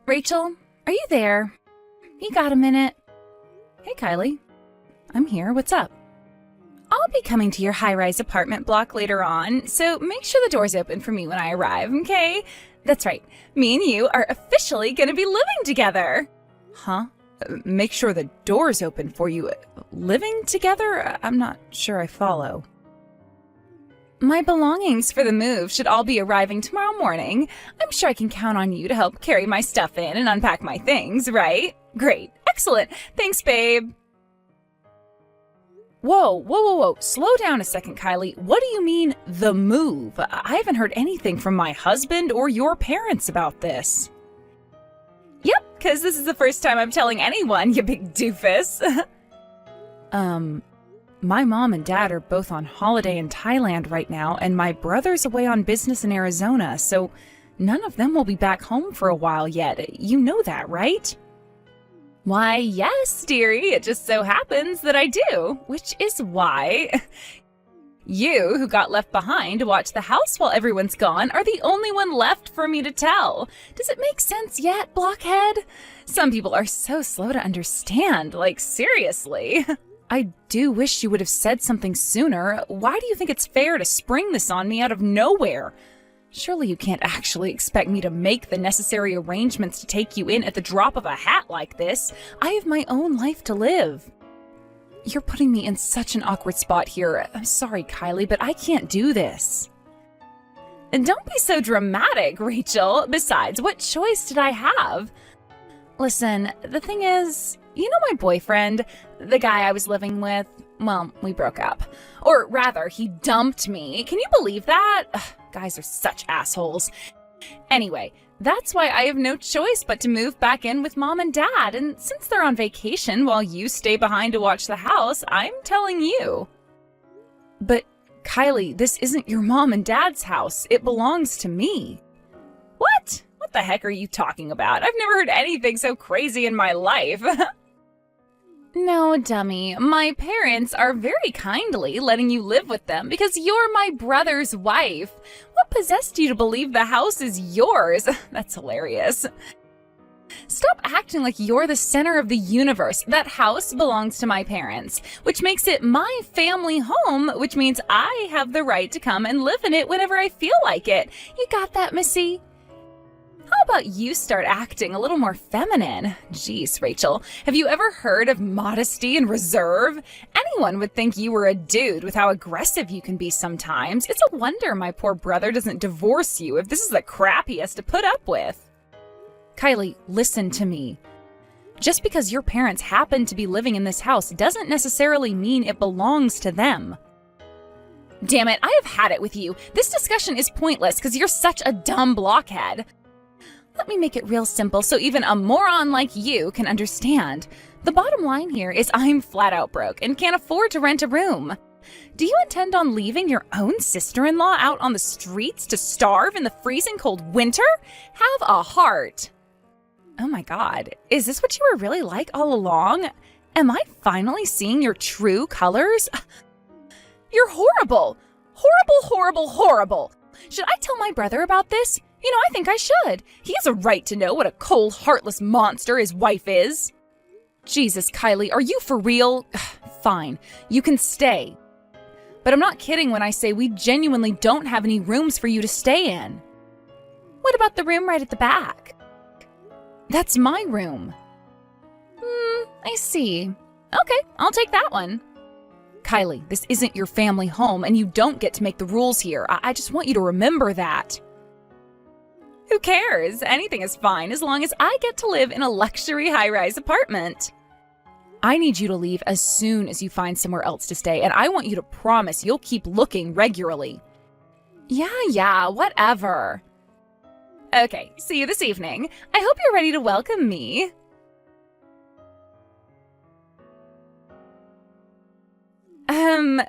Rachel, are you there? You got a minute? Hey, Kylie. I'm here. What's up? I'll be coming to your high-rise apartment block later on, so make sure the door's open for me when I arrive, okay? That's right. Me and you are officially gonna be living together. Huh? Make sure the door's open for you. Living together? I'm not sure I follow. My belongings for the move should all be arriving tomorrow morning. I'm sure I can count on you to help carry my stuff in and unpack my things, right? Great. Excellent. Thanks, babe. Whoa. Slow down a second, Kylie. What do you mean, the move? I haven't heard anything from my husband or your parents about this. Yep, because this is the first time I'm telling anyone, you big doofus. My mom and dad are both on holiday in Thailand right now, and my brother's away on business in Arizona, so none of them will be back home for a while yet. You know that, right? Why, yes, dearie. It just so happens that I do, which is why you, who got left behind to watch the house while everyone's gone, are the only one left for me to tell. Does it make sense yet, blockhead? Some people are so slow to understand, like seriously. I do wish you would have said something sooner. Why do you think it's fair to spring this on me out of nowhere? Surely you can't actually expect me to make the necessary arrangements to take you in at the drop of a hat like this. I have my own life to live. You're putting me in such an awkward spot here. I'm sorry, Kylie, but I can't do this. And don't be so dramatic, Rachel. Besides, what choice did I have? Listen, the thing is, you know my boyfriend, the guy I was living with? Well, we broke up. Or rather, he dumped me. Can you believe that? Ugh, guys are such assholes. Anyway, that's why I have no choice but to move back in with mom and dad. And since they're on vacation while you stay behind to watch the house, I'm telling you. But Kylie, this isn't your mom and dad's house. It belongs to me. What? What the heck are you talking about? I've never heard anything so crazy in my life. No, dummy. My parents are very kindly letting you live with them because you're my brother's wife. What possessed you to believe the house is yours? That's hilarious. Stop acting like you're the center of the universe. That house belongs to my parents, which makes it my family home, which means I have the right to come and live in it whenever I feel like it. You got that, Missy? How about you start acting a little more feminine? Jeez, Rachel, have you ever heard of modesty and reserve? Anyone would think you were a dude with how aggressive you can be sometimes. It's a wonder my poor brother doesn't divorce you if this is the crap he has to put up with. Kylie, listen to me. Just because your parents happen to be living in this house doesn't necessarily mean it belongs to them. Damn it, I have had it with you. This discussion is pointless because you're such a dumb blockhead. Let me make it real simple so even a moron like you can understand. The bottom line here is I'm flat out broke and can't afford to rent a room. Do you intend on leaving your own sister-in-law out on the streets to starve in the freezing cold winter? Have a heart. Oh my God, is this what you were really like all along? Am I finally seeing your true colors? You're horrible. Horrible. Should I tell my brother about this? You know, I think I should. He has a right to know what a cold, heartless monster his wife is. Jesus, Kylie, are you for real? Fine, you can stay. But I'm not kidding when I say we genuinely don't have any rooms for you to stay in. What about the room right at the back? That's my room. I see. Okay, I'll take that one. Kylie, this isn't your family home and you don't get to make the rules here. I just want you to remember that. Who cares? Anything is fine as long as I get to live in a luxury high-rise apartment. I need you to leave as soon as you find somewhere else to stay, and I want you to promise you'll keep looking regularly. Yeah, whatever. Okay, see you this evening. I hope you're ready to welcome me.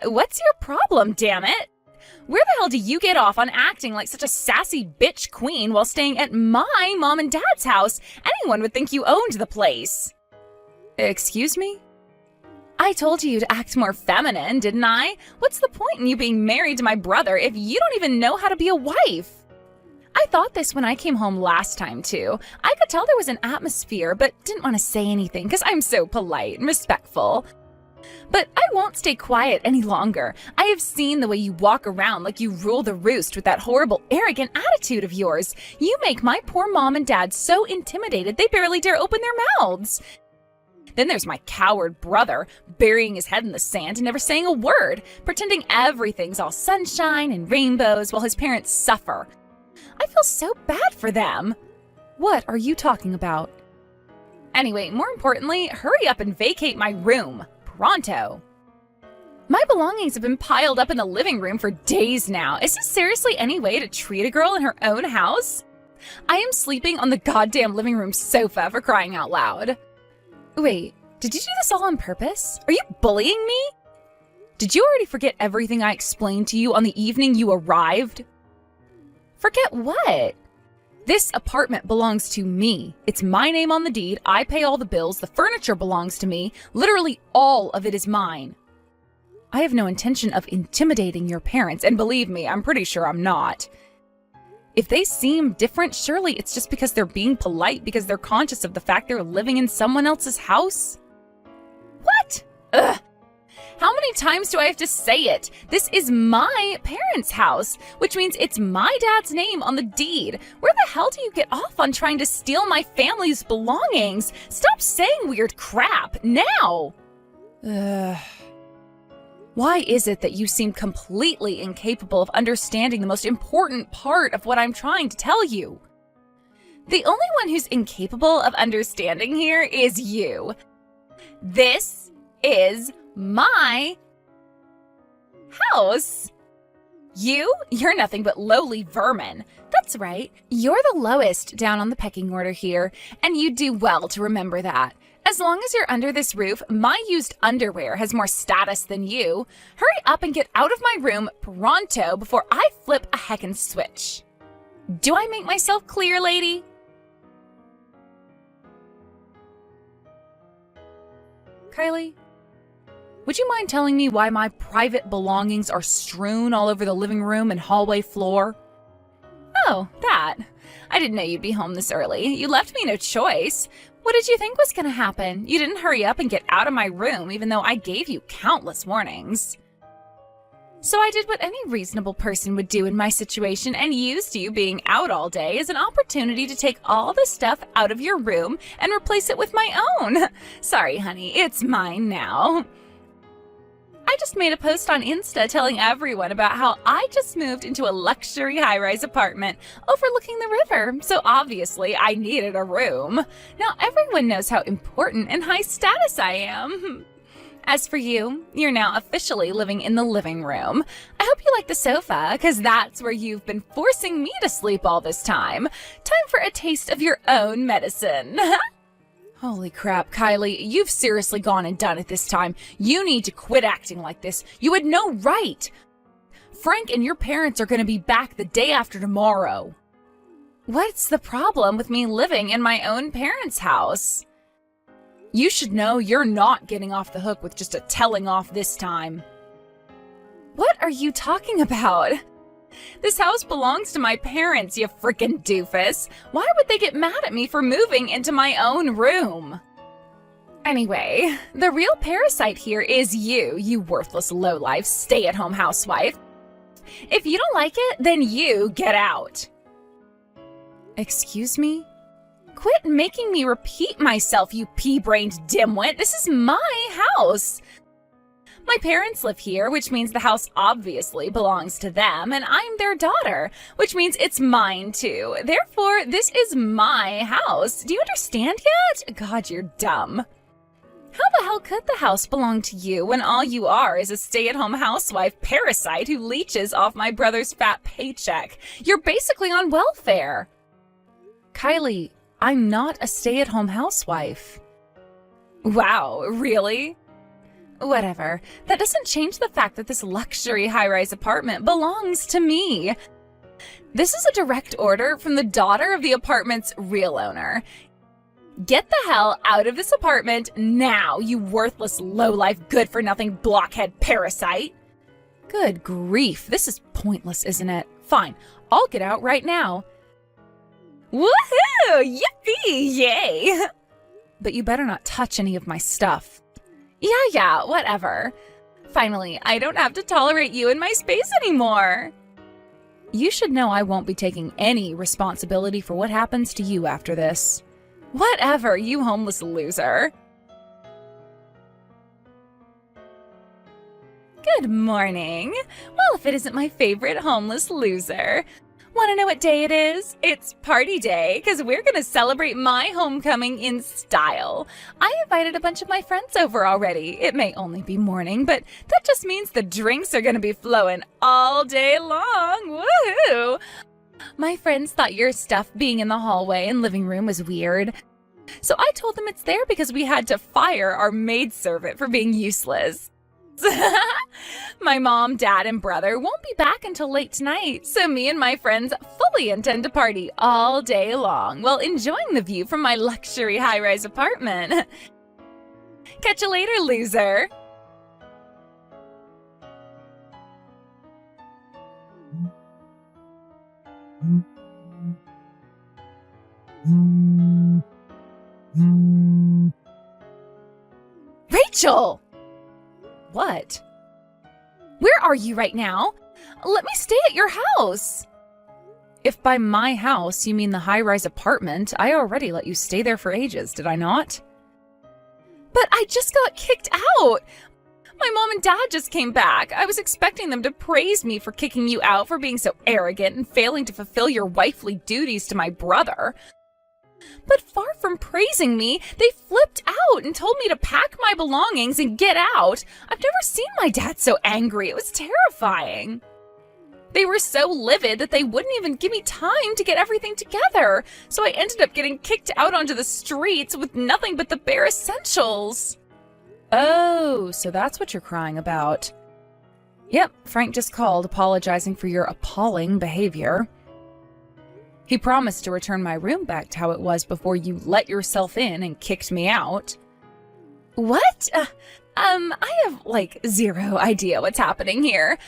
What's your problem, damn it? Where the hell do you get off on acting like such a sassy bitch queen while staying at my mom and dad's house? Anyone would think you owned the place. Excuse me? I told you to act more feminine, didn't I? What's the point in you being married to my brother if you don't even know how to be a wife? I thought this when I came home last time, too. I could tell there was an atmosphere, but didn't want to say anything because I'm so polite and respectful. But I won't stay quiet any longer. I have seen the way you walk around like you rule the roost with that horrible, arrogant attitude of yours. You make my poor mom and dad so intimidated they barely dare open their mouths. Then there's my coward brother, burying his head in the sand and never saying a word, pretending everything's all sunshine and rainbows while his parents suffer. I feel so bad for them. What are you talking about? Anyway, more importantly, hurry up and vacate my room. Pronto. My belongings have been piled up in the living room for days now. Is this seriously any way to treat a girl in her own house? I am sleeping on the goddamn living room sofa, for crying out loud. Wait, did you do this all on purpose? Are you bullying me? Did you already forget everything I explained to you on the evening you arrived? Forget what? This apartment belongs to me. It's my name on the deed. I pay all the bills. The furniture belongs to me. Literally all of it is mine. I have no intention of intimidating your parents, and believe me, I'm pretty sure I'm not. If they seem different, surely it's just because they're being polite because they're conscious of the fact they're living in someone else's house? What? Ugh. How many times do I have to say it? This is my parents' house, which means it's my dad's name on the deed. Where the hell do you get off on trying to steal my family's belongings? Stop saying weird crap, now! Why is it that you seem completely incapable of understanding the most important part of what I'm trying to tell you? The only one who's incapable of understanding here is you. This is my house. You're nothing but lowly vermin. That's right. You're the lowest down on the pecking order here, and you do well to remember that. As long as you're under this roof, my used underwear has more status than you. Hurry up and get out of my room pronto before I flip a heckin' switch. Do I make myself clear, lady? Kylie, would you mind telling me why my private belongings are strewn all over the living room and hallway floor? Oh, that. I didn't know you'd be home this early. You left me no choice. What did you think was going to happen? You didn't hurry up and get out of my room, even though I gave you countless warnings. So I did what any reasonable person would do in my situation and used you being out all day as an opportunity to take all the stuff out of your room and replace it with my own. Sorry, honey, it's mine now. I just made a post on Insta telling everyone about how I just moved into a luxury high-rise apartment overlooking the river, so obviously I needed a room. Now everyone knows how important and high status I am. As for you, you're now officially living in the living room. I hope you like the sofa, because that's where you've been forcing me to sleep all this time. Time for a taste of your own medicine. Holy crap, Kylie, you've seriously gone and done it this time. You need to quit acting like this. You had no right. Frank and your parents are going to be back the day after tomorrow. What's the problem with me living in my own parents' house? You should know you're not getting off the hook with just a telling off this time. What are you talking about? This house belongs to my parents, you frickin' doofus. Why would they get mad at me for moving into my own room? Anyway, the real parasite here is you worthless lowlife stay-at-home housewife. If you don't like it, then you get out. Excuse me? Quit making me repeat myself, you pea-brained dimwit. This is my house. My parents live here, which means the house obviously belongs to them, and I'm their daughter, which means it's mine too. Therefore, this is my house. Do you understand yet? God, you're dumb. How the hell could the house belong to you when all you are is a stay-at-home housewife parasite who leeches off my brother's fat paycheck? You're basically on welfare. Kylie, I'm not a stay-at-home housewife. Wow, really? Whatever. That doesn't change the fact that this luxury high-rise apartment belongs to me. This is a direct order from the daughter of the apartment's real owner. Get the hell out of this apartment now, you worthless, low-life, good-for-nothing blockhead parasite. Good grief, this is pointless, isn't it? Fine, I'll get out right now. Woohoo! Yippee! Yay! But you better not touch any of my stuff. Yeah, whatever. Finally, I don't have to tolerate you in my space anymore. You should know I won't be taking any responsibility for what happens to you after this. Whatever, you homeless loser. Good morning. Well, if it isn't my favorite homeless loser. Want to know what day it is? It's party day, because we're going to celebrate my homecoming in style. I invited a bunch of my friends over already. It may only be morning, but that just means the drinks are going to be flowing all day long. Woohoo! My friends thought your stuff being in the hallway and living room was weird. So I told them it's there because we had to fire our maidservant for being useless. My mom, dad, and brother won't be back until late tonight, so me and my friends fully intend to party all day long while enjoying the view from my luxury high-rise apartment. Catch you later, loser. Rachel! What? Where are you right now? Let me stay at your house. If by my house you mean the high-rise apartment, I already let you stay there for ages, did I not? But I just got kicked out. My mom and dad just came back. I was expecting them to praise me for kicking you out for being so arrogant and failing to fulfill your wifely duties to my brother. But far from praising me, they flipped out and told me to pack my belongings and get out. I've never seen my dad so angry. It was terrifying. They were so livid that they wouldn't even give me time to get everything together. So I ended up getting kicked out onto the streets with nothing but the bare essentials. Oh, so that's what you're crying about. Yep, Frank just called apologizing for your appalling behavior. He promised to return my room back to how it was before you let yourself in and kicked me out. What? I have, zero idea what's happening here.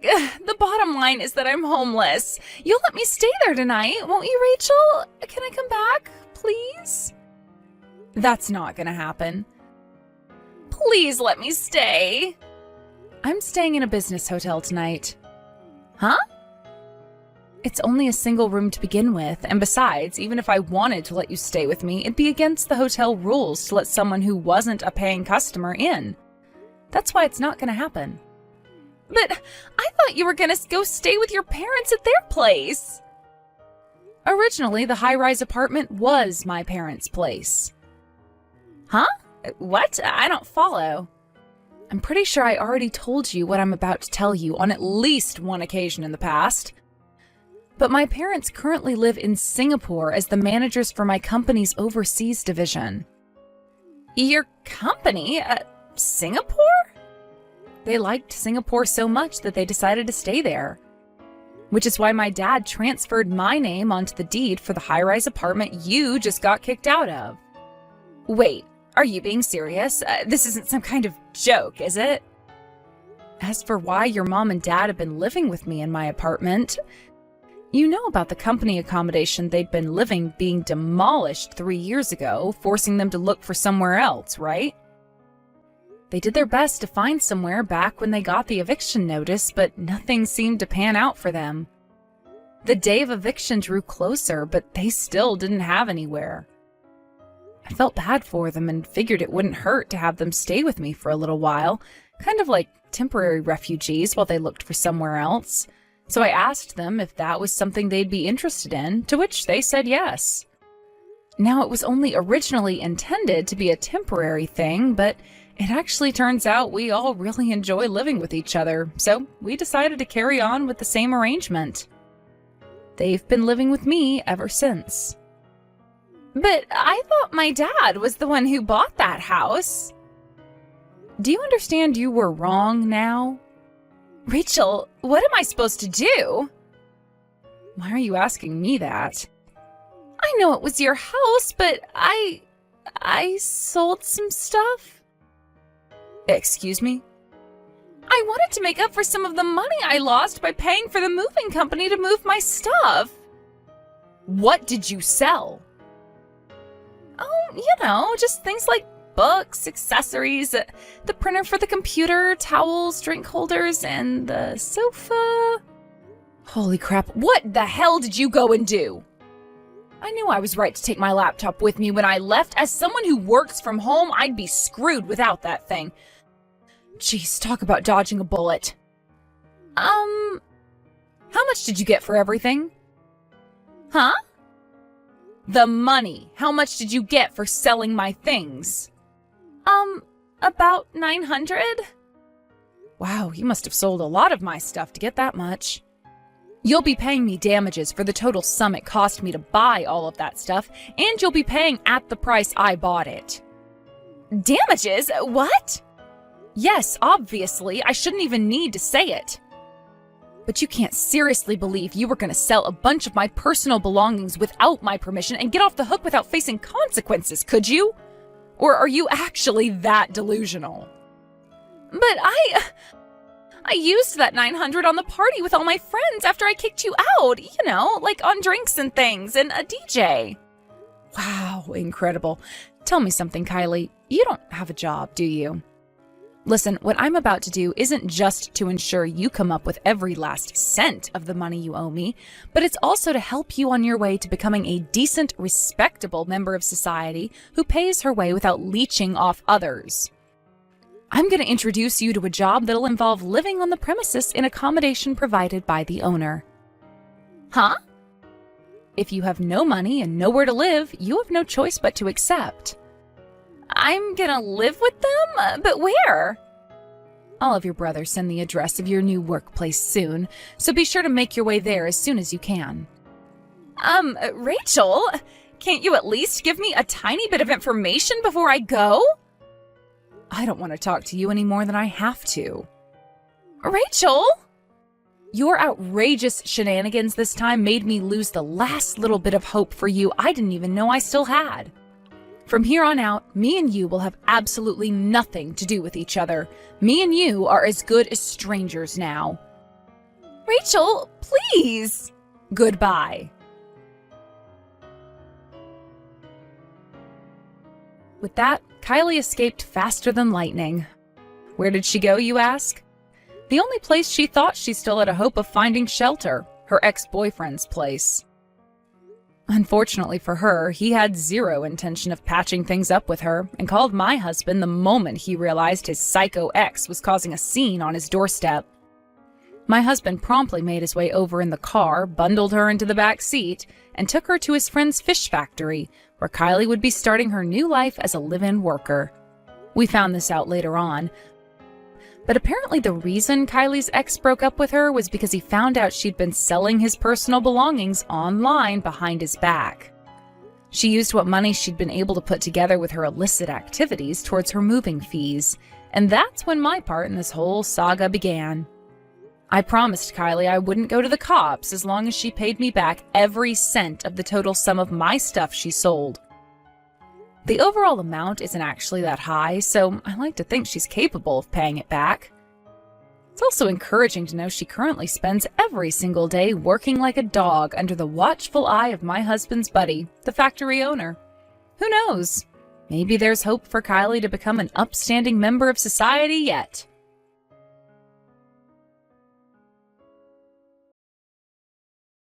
The bottom line is that I'm homeless. You'll let me stay there tonight, won't you, Rachel? Can I come back, please? That's not gonna happen. Please let me stay. I'm staying in a business hotel tonight. Huh? It's only a single room to begin with, and besides, even if I wanted to let you stay with me, it'd be against the hotel rules to let someone who wasn't a paying customer in. That's why it's not gonna happen. But I thought you were gonna go stay with your parents at their place. Originally, the high-rise apartment was my parents' place. Huh? What? I don't follow. I'm pretty sure I already told you what I'm about to tell you on at least one occasion in the past. But my parents currently live in Singapore as the managers for my company's overseas division. Your company? Singapore? They liked Singapore so much that they decided to stay there. Which is why my dad transferred my name onto the deed for the high-rise apartment you just got kicked out of. Wait, are you being serious? This isn't some kind of joke, is it? As for why your mom and dad have been living with me in my apartment, you know about the company accommodation they'd been living being demolished 3 years ago, forcing them to look for somewhere else, right? They did their best to find somewhere back when they got the eviction notice, but nothing seemed to pan out for them. The day of eviction drew closer, but they still didn't have anywhere. I felt bad for them and figured it wouldn't hurt to have them stay with me for a little while, kind of like temporary refugees while they looked for somewhere else. So I asked them if that was something they'd be interested in, to which they said yes. Now, it was only originally intended to be a temporary thing, but it actually turns out we all really enjoy living with each other, so we decided to carry on with the same arrangement. They've been living with me ever since. But I thought my dad was the one who bought that house. Do you understand you were wrong now? Rachel, what am I supposed to do? Why are you asking me that? I know it was your house, but I sold some stuff. Excuse me? I wanted to make up for some of the money I lost by paying for the moving company to move my stuff. What did you sell? Oh, just things like books, accessories, the printer for the computer, towels, drink holders, and the sofa. Holy crap, what the hell did you go and do? I knew I was right to take my laptop with me when I left. As someone who works from home, I'd be screwed without that thing. Jeez, talk about dodging a bullet. How much did you get for everything? Huh? The money. How much did you get for selling my things? About 900? Wow, you must have sold a lot of my stuff to get that much. You'll be paying me damages for the total sum it cost me to buy all of that stuff, and you'll be paying at the price I bought it. Damages? What? Yes, obviously. I shouldn't even need to say it. But you can't seriously believe you were going to sell a bunch of my personal belongings without my permission and get off the hook without facing consequences, could you? Or are you actually that delusional? But I used that 900 on the party with all my friends after I kicked you out, like on drinks and things and a DJ. Wow, incredible. Tell me something, Kylie. You don't have a job, do you? Listen, what I'm about to do isn't just to ensure you come up with every last cent of the money you owe me, but it's also to help you on your way to becoming a decent, respectable member of society who pays her way without leeching off others. I'm going to introduce you to a job that'll involve living on the premises in accommodation provided by the owner. Huh? If you have no money and nowhere to live, you have no choice but to accept. I'm gonna live with them? But where? I'll have your brother send the address of your new workplace soon, so be sure to make your way there as soon as you can. Rachel, can't you at least give me a tiny bit of information before I go? I don't want to talk to you any more than I have to. Rachel? Your outrageous shenanigans this time made me lose the last little bit of hope for you I didn't even know I still had. From here on out, me and you will have absolutely nothing to do with each other. Me and you are as good as strangers now. Rachel, please! Goodbye. With that, Kylie escaped faster than lightning. Where did she go, you ask? The only place she thought she still had a hope of finding shelter, her ex-boyfriend's place. Unfortunately for her, he had zero intention of patching things up with her and called my husband the moment he realized his psycho ex was causing a scene on his doorstep. My husband promptly made his way over in the car, bundled her into the back seat, and took her to his friend's fish factory, where Kylie would be starting her new life as a live-in worker. We found this out later on. But apparently the reason Kylie's ex broke up with her was because he found out she'd been selling his personal belongings online behind his back. She used what money she'd been able to put together with her illicit activities towards her moving fees, and that's when my part in this whole saga began. I promised Kylie I wouldn't go to the cops as long as she paid me back every cent of the total sum of my stuff she sold. The overall amount isn't actually that high, so I like to think she's capable of paying it back. It's also encouraging to know she currently spends every single day working like a dog under the watchful eye of my husband's buddy, the factory owner. Who knows? Maybe there's hope for Kylie to become an upstanding member of society yet.